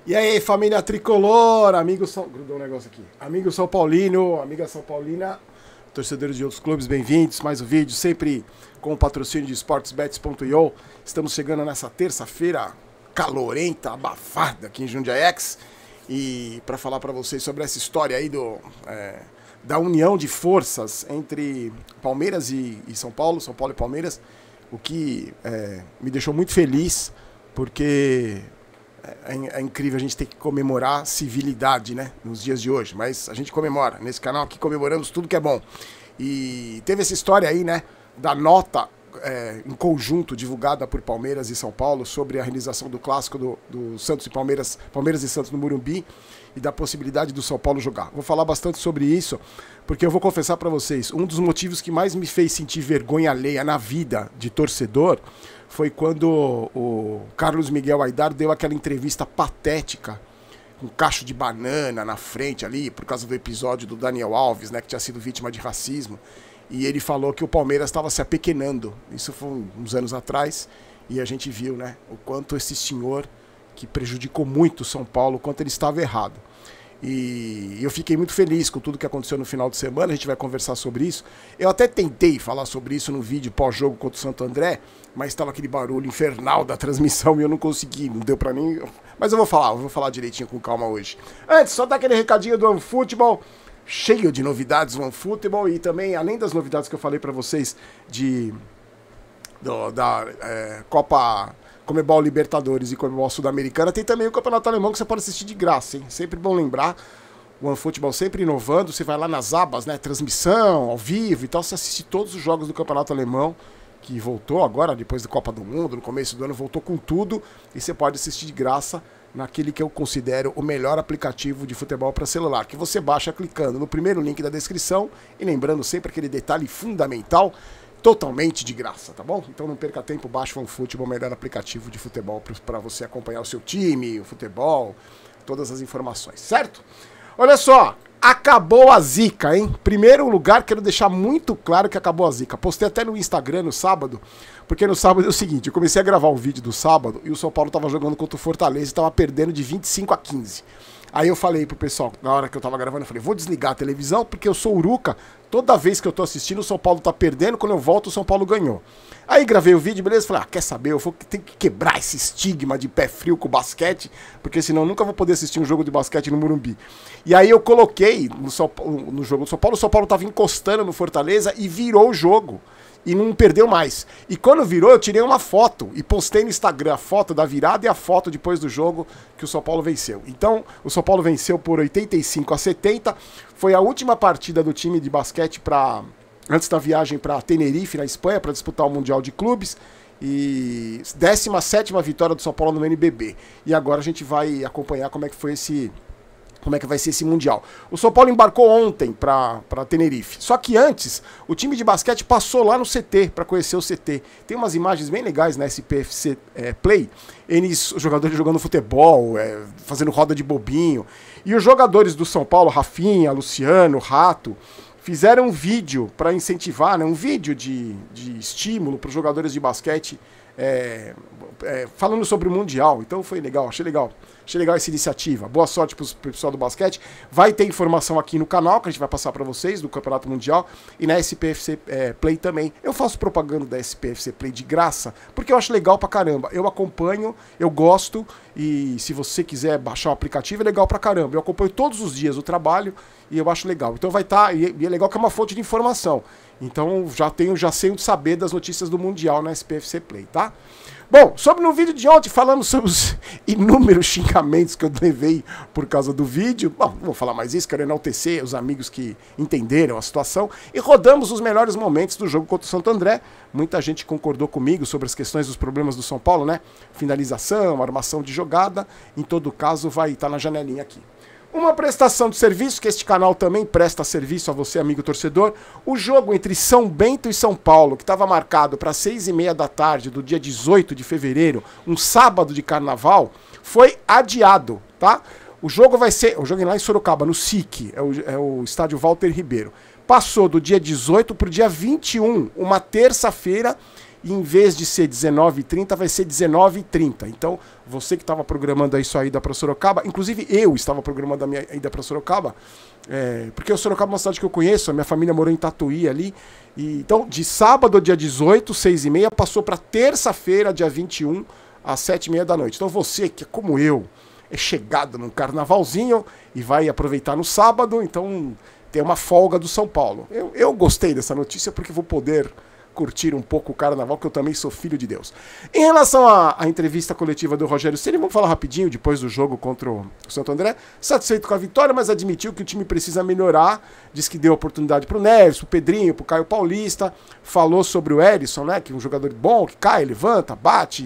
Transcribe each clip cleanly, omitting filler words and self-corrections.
E aí, família tricolor, amigo São... Grudou um negócio aqui. Amigo São Paulino, amiga São Paulina, torcedores de outros clubes, bem-vindos. Mais um vídeo, sempre com o patrocínio de sportsbets.io. Estamos chegando nessa terça-feira calorenta, abafada aqui em Jundiaí. E para falar para vocês sobre essa história aí da união de forças entre Palmeiras e São Paulo e Palmeiras, o que me deixou muito feliz, porque é incrível a gente ter que comemorar civilidade, né, nos dias de hoje, mas a gente comemora. Nesse canal aqui comemoramos tudo que é bom. E teve essa história aí, né, da nota em conjunto divulgada por Palmeiras e São Paulo sobre a realização do clássico do Santos e Palmeiras e Santos no Morumbi, e da possibilidade do São Paulo jogar. Vou falar bastante sobre isso, porque eu vou confessar para vocês, um dos motivos que mais me fez sentir vergonha alheia na vida de torcedor foi quando o Carlos Miguel Aidar deu aquela entrevista patética, com um cacho de banana na frente ali, por causa do episódio do Daniel Alves, né, que tinha sido vítima de racismo, e ele falou que o Palmeiras estava se apequenando. Isso foi uns anos atrás, e a gente viu, né, o quanto esse senhor, que prejudicou muito o São Paulo, o quanto ele estava errado. E eu fiquei muito feliz com tudo que aconteceu no final de semana, a gente vai conversar sobre isso. Eu até tentei falar sobre isso no vídeo pós-jogo contra o Santo André, mas estava aquele barulho infernal da transmissão e eu não consegui, não deu pra mim. Mas eu vou falar direitinho com calma hoje. Antes, só dar aquele recadinho do OneFootball, cheio de novidades no OneFootball, e também, além das novidades que eu falei pra vocês da Copa Comebol Libertadores e Comebol Sul-Americana, tem também o Campeonato Alemão que você pode assistir de graça, hein? Sempre bom lembrar, o OneFootball sempre inovando, você vai lá nas abas, né, transmissão, ao vivo e tal, você assiste todos os jogos do Campeonato Alemão, que voltou agora, depois da Copa do Mundo, no começo do ano, voltou com tudo, e você pode assistir de graça naquele que eu considero o melhor aplicativo de futebol para celular, que você baixa clicando no primeiro link da descrição, e lembrando sempre aquele detalhe fundamental, totalmente de graça, tá bom? Então não perca tempo, baixa o OneFootball, o melhor aplicativo de futebol para você acompanhar o seu time, o futebol, todas as informações, certo? Olha só, acabou a zica, hein? Primeiro lugar, quero deixar muito claro que acabou a zica. Postei até no Instagram no sábado, porque no sábado é o seguinte, eu comecei a gravar um vídeo do sábado e o São Paulo tava jogando contra o Fortaleza e tava perdendo de 25-15. Aí eu falei pro pessoal, na hora que eu tava gravando, eu falei, vou desligar a televisão, porque eu sou uruca, toda vez que eu tô assistindo, o São Paulo tá perdendo, quando eu volto, o São Paulo ganhou. Aí gravei o vídeo, beleza? Falei, quer saber, eu tenho que quebrar esse estigma de pé frio com o basquete, porque senão eu nunca vou poder assistir um jogo de basquete no Morumbi. E aí eu coloquei no jogo do São Paulo tava encostando no Fortaleza e virou o jogo. E não perdeu mais. E quando virou, eu tirei uma foto e postei no Instagram a foto da virada e a foto depois do jogo que o São Paulo venceu. Então, o São Paulo venceu por 85-70. Foi a última partida do time de basquete antes da viagem para Tenerife, na Espanha, para disputar o Mundial de Clubes. E 17ª vitória do São Paulo no NBB. E agora a gente vai acompanhar como é que vai ser esse Mundial. O São Paulo embarcou ontem para Tenerife. Só que antes, o time de basquete passou lá no CT, para conhecer o CT. Tem umas imagens bem legais na SPFC Play. Os jogadores jogando futebol, fazendo roda de bobinho. E os jogadores do São Paulo, Rafinha, Luciano, Rato, fizeram um vídeo para incentivar, né, um vídeo de estímulo para os jogadores de basquete, falando sobre o Mundial. Então foi legal, achei legal essa iniciativa. Boa sorte pro pessoal do basquete. Vai ter informação aqui no canal, que a gente vai passar para vocês, do Campeonato Mundial, e na SPFC Play também. Eu faço propaganda da SPFC Play de graça, porque eu acho legal pra caramba. Eu acompanho, eu gosto, e se você quiser baixar o aplicativo, é legal pra caramba. Eu acompanho todos os dias o trabalho, e eu acho legal. Então vai estar, e é legal que é uma fonte de informação. Então já sei onde saber das notícias do Mundial na SPFC Play, tá? Bom, no vídeo de ontem falamos sobre os inúmeros xingamentos que eu levei por causa do vídeo. Bom, não vou falar mais isso, quero enaltecer os amigos que entenderam a situação. E rodamos os melhores momentos do jogo contra o Santo André. Muita gente concordou comigo sobre as questões dos problemas do São Paulo, né? Finalização, armação de jogada. Em todo caso, vai estar na janelinha aqui. Uma prestação de serviço, que este canal também presta serviço a você, amigo torcedor. O jogo entre São Bento e São Paulo, que estava marcado para 6h30 da tarde do dia 18 de fevereiro, um sábado de carnaval, foi adiado, tá? O jogo vai ser, o jogo lá em Sorocaba, no SIC, é o estádio Walter Ribeiro. Passou do dia 18 para o dia 21, uma terça-feira, e em vez de ser 19h30, vai ser 19h30. Então, você que estava programando aí sua ida para Sorocaba, inclusive eu estava programando a minha ida para Sorocaba, porque o Sorocaba é uma cidade que eu conheço, a minha família morou em Tatuí ali, e, então de sábado, dia 18, 6h30, passou para terça-feira, dia 21, às 7h30 da noite. Então você, que é como eu, é chegado num carnavalzinho e vai aproveitar no sábado, então tem uma folga do São Paulo. Eu gostei dessa notícia porque vou poder curtir um pouco o carnaval, que eu também sou filho de Deus. Em relação à entrevista coletiva do Rogério Ceni, vamos falar rapidinho, depois do jogo contra o Santo André. Satisfeito com a vitória, mas admitiu que o time precisa melhorar. Diz que deu oportunidade pro Neves, pro Pedrinho, pro Caio Paulista. Falou sobre o Erisson, né, que é um jogador bom, que cai, levanta, bate,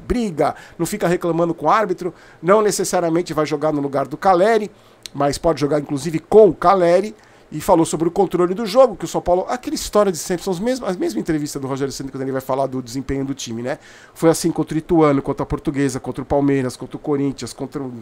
briga, não fica reclamando com o árbitro. Não necessariamente vai jogar no lugar do Caleri, mas pode jogar inclusive com o Caleri. E falou sobre o controle do jogo, que o São Paulo... Aquela história de sempre, são as mesmas entrevistas do Rogério Ceni quando ele vai falar do desempenho do time, né? Foi assim contra o Ituano, contra a Portuguesa, contra o Palmeiras, contra o Corinthians, contra o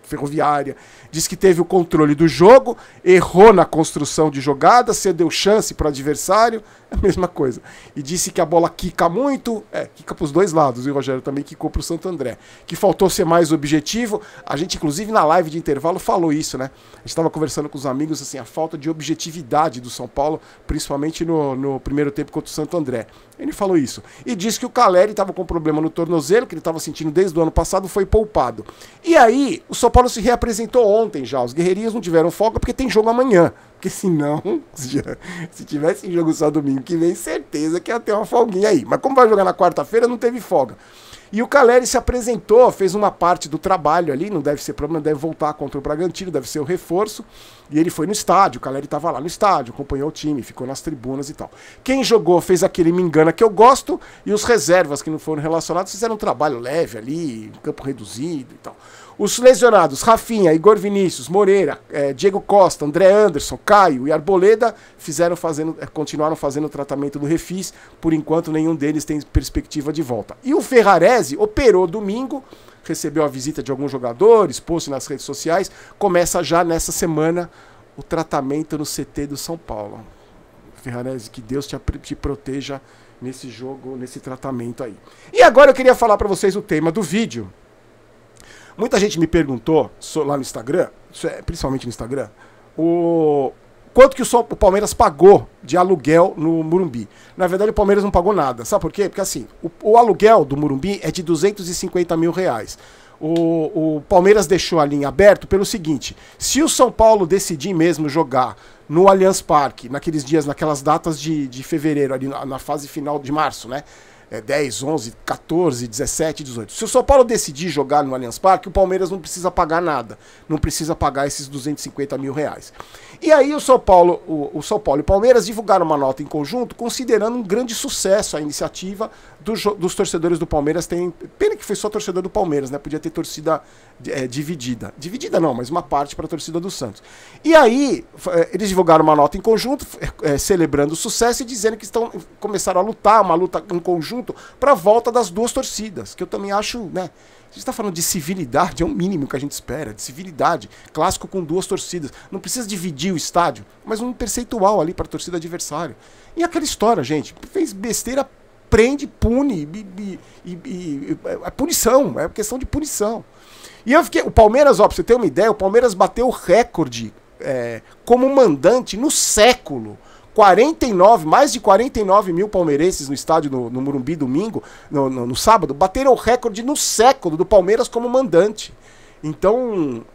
Ferroviária. Diz que teve o controle do jogo, errou na construção de jogadas, cedeu chance para o adversário, é a mesma coisa. E disse que a bola quica muito, quica para os dois lados, e o Rogério também quicou para o Santo André. Que faltou ser mais objetivo, a gente inclusive na live de intervalo falou isso, né? A gente estava conversando com os amigos, assim, a falta de objetividade do São Paulo, principalmente no primeiro tempo contra o Santo André. Ele falou isso. E disse que o Caleri estava com problema no tornozelo, que ele estava sentindo desde o ano passado, foi poupado. E aí, o São Paulo se reapresentou ontem já. Os guerreirinhos não tiveram folga porque tem jogo amanhã. Porque senão, se tivesse jogo só domingo que vem, certeza que ia ter uma folguinha aí. Mas como vai jogar na quarta-feira, não teve folga. E o Caleri se apresentou, fez uma parte do trabalho ali, não deve ser problema, deve voltar contra o Bragantino, deve ser o reforço. E ele foi no estádio, o Caleri estava lá no estádio, acompanhou o time, ficou nas tribunas e tal. Quem jogou fez aquele me engana que eu gosto, e os reservas que não foram relacionados fizeram um trabalho leve ali, campo reduzido e tal. Os lesionados, Rafinha, Igor Vinícius, Moreira, Diego Costa, André Anderson, Caio e Arboleda continuaram fazendo o tratamento do refis. Por enquanto, nenhum deles tem perspectiva de volta. E o Ferrarese operou domingo, recebeu a visita de alguns jogadores, postou nas redes sociais. Começa já nessa semana o tratamento no CT do São Paulo. Ferrarese, que Deus te proteja nesse jogo, nesse tratamento aí. E agora eu queria falar para vocês o tema do vídeo. Muita gente me perguntou lá no Instagram, principalmente no Instagram, quanto que o Palmeiras pagou de aluguel no Morumbi. Na verdade, o Palmeiras não pagou nada. Sabe por quê? Porque assim, o aluguel do Morumbi é de R$250 mil. O Palmeiras deixou a linha aberta pelo seguinte: se o São Paulo decidir mesmo jogar no Allianz Parque, naqueles dias, naquelas datas de fevereiro, ali na fase final de março, né? 10, 11, 14, 17, 18. Se o São Paulo decidir jogar no Allianz Parque, o Palmeiras não precisa pagar nada. Não precisa pagar esses R$250 mil. E aí o São Paulo e o Palmeiras divulgaram uma nota em conjunto, considerando um grande sucesso a iniciativa dos torcedores do Palmeiras. Pena que foi só torcedor do Palmeiras, né? Podia ter torcida dividida. Dividida não, mas uma parte para a torcida do Santos. E aí eles divulgaram uma nota em conjunto, celebrando o sucesso e dizendo que começaram a lutar, uma luta em conjunto, para a volta das duas torcidas, que eu também acho, né? A gente está falando de civilidade, é o mínimo que a gente espera, de civilidade, clássico com duas torcidas. Não precisa dividir o estádio, mas um percentual ali para a torcida adversária. E aquela história, gente, fez besteira, prende, pune, é punição, é questão de punição. E eu fiquei, o Palmeiras, ó, para você ter uma ideia, o Palmeiras bateu o recorde como mandante no século. Mais de 49 mil palmeirenses no estádio no Morumbi domingo, no sábado, bateram o recorde no século do Palmeiras como mandante. Então,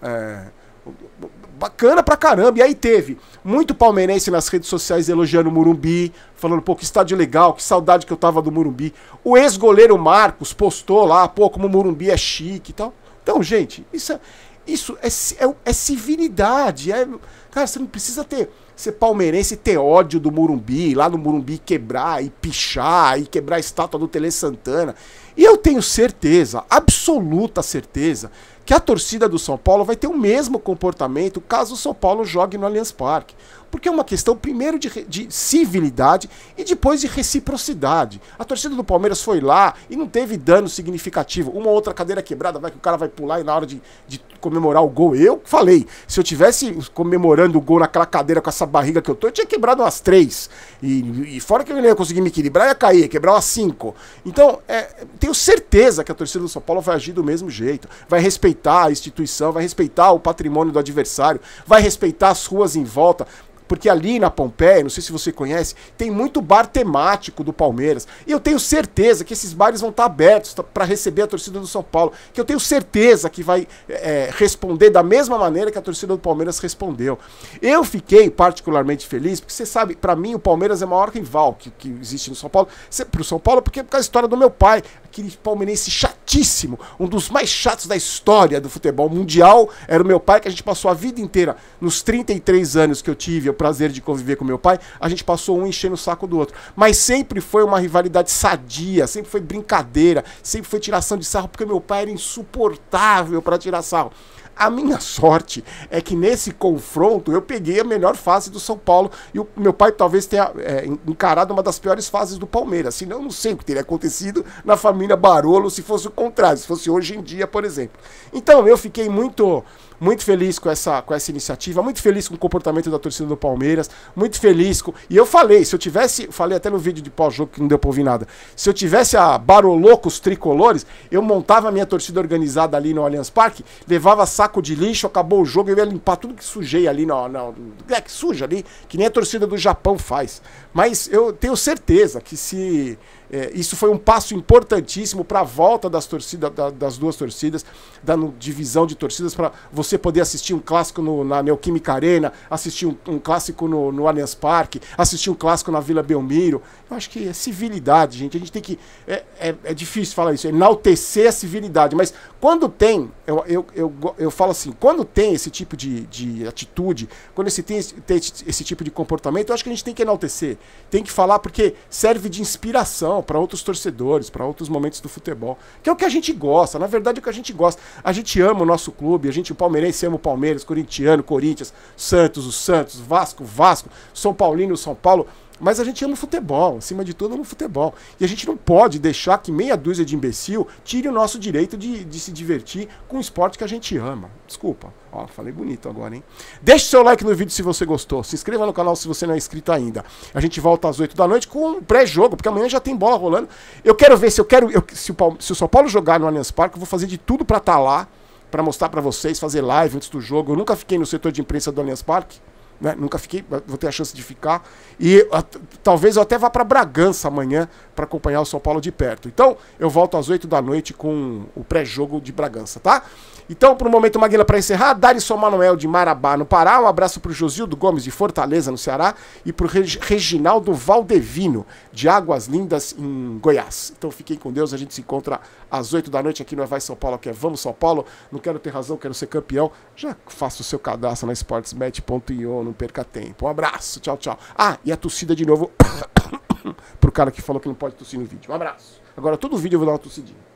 bacana pra caramba. E aí teve muito palmeirense nas redes sociais elogiando o Morumbi, falando, pô, que estádio legal, que saudade que eu tava do Morumbi. O ex-goleiro Marcos postou lá, pô, como o Morumbi é chique e tal. Então, gente, isso é civilidade. Cara, você não precisa ser palmeirense e ter ódio do Morumbi, lá no Morumbi quebrar e pichar e quebrar a estátua do Tele Santana. E eu tenho certeza, absoluta certeza, que a torcida do São Paulo vai ter o mesmo comportamento caso o São Paulo jogue no Allianz Parque. Porque é uma questão, primeiro, de civilidade e depois de reciprocidade. A torcida do Palmeiras foi lá e não teve dano significativo. Uma ou outra cadeira quebrada, vai que o cara vai pular e na hora de comemorar o gol, eu falei, se eu tivesse comemorando o gol naquela cadeira com essa barriga que eu tô, eu tinha quebrado umas 3. E fora que eu não ia conseguir me equilibrar, ia cair, ia quebrar umas 5. Então, tenho certeza que a torcida do São Paulo vai agir do mesmo jeito. Vai respeitar a instituição, vai respeitar o patrimônio do adversário, vai respeitar as ruas em volta. Porque ali na Pompeia, não sei se você conhece, tem muito bar temático do Palmeiras. E eu tenho certeza que esses bares vão estar abertos para receber a torcida do São Paulo. Que eu tenho certeza que vai responder da mesma maneira que a torcida do Palmeiras respondeu. Eu fiquei particularmente feliz, porque você sabe, para mim o Palmeiras é o maior rival que existe no São Paulo. Pro São Paulo, porque é por causa da história do meu pai, aquele palmeirense chatíssimo, um dos mais chatos da história do futebol mundial, era o meu pai, que a gente passou a vida inteira, nos 33 anos que eu tive o prazer de conviver com meu pai, a gente passou um enchendo o saco do outro. Mas sempre foi uma rivalidade sadia, sempre foi brincadeira, sempre foi tiração de sarro, porque meu pai era insuportável para tirar sarro. A minha sorte é que nesse confronto eu peguei a melhor fase do São Paulo e o meu pai talvez tenha encarado uma das piores fases do Palmeiras. Senão eu não sei o que teria acontecido na família Barolo se fosse o contrário, se fosse hoje em dia, por exemplo. Então eu fiquei muito feliz com essa iniciativa, muito feliz com o comportamento da torcida do Palmeiras, muito feliz com... E eu falei, se eu tivesse, falei até no vídeo de pós-jogo que não deu pra ouvir nada, se eu tivesse a Barolocos tricolores, eu montava a minha torcida organizada ali no Allianz Parque, levava saco de lixo, acabou o jogo, eu ia limpar tudo que sujei ali, que suja ali, que nem a torcida do Japão faz. Mas eu tenho certeza que se... isso foi um passo importantíssimo para a volta das torcidas, das duas torcidas, da divisão de torcidas, para você poder assistir um clássico na Neoquímica Arena, assistir um clássico no Allianz Parque, assistir um clássico na Vila Belmiro. Eu acho que é civilidade, gente. A gente tem que... É difícil falar isso, enaltecer a civilidade, mas quando tem, eu falo assim, quando tem esse tipo de atitude, quando tem esse tipo de comportamento, eu acho que a gente tem que enaltecer, tem que falar, porque serve de inspiração para outros torcedores, para outros momentos do futebol, que é o que a gente gosta, na verdade é o que a gente gosta. A gente ama o nosso clube, o palmeirense ama o Palmeiras, corintiano, Corinthians, Santos, o Santos, Vasco, São Paulino, o São Paulo, mas a gente ama o futebol, acima de tudo ama o futebol. E a gente não pode deixar que meia dúzia de imbecil tire o nosso direito de se divertir com o esporte que a gente ama. Desculpa, ó, falei bonito agora, hein? Deixe seu like no vídeo se você gostou, se inscreva no canal se você não é inscrito ainda. A gente volta às 8 da noite com um pré-jogo, porque amanhã já tem bola rolando. Eu quero ver se o São Paulo jogar no Allianz Parque, eu vou fazer de tudo pra estar lá, pra mostrar pra vocês, fazer live antes do jogo. Eu nunca fiquei no setor de imprensa do Allianz Parque. Né? Nunca fiquei, vou ter a chance de ficar. E talvez eu até vá para Bragança amanhã para acompanhar o São Paulo de perto. Então, eu volto às 8 da noite com o pré-jogo de Bragança, tá? Então, por um momento, Maguila, para encerrar, Darisson Manuel de Marabá, no Pará. Um abraço para o Josildo Gomes de Fortaleza, no Ceará. E para o Reginaldo Valdevino, de Águas Lindas, em Goiás. Então, fiquem com Deus. A gente se encontra às 8 da noite aqui no Vai São Paulo, que é Vamos São Paulo. Não quero ter razão, quero ser campeão. Já faça o seu cadastro na sportsbet.io, não perca tempo. Um abraço, tchau, tchau. Ah, e a tossida de novo pro cara que falou que não pode tossir no vídeo. Um abraço. Agora, todo vídeo eu vou dar uma tossidinha.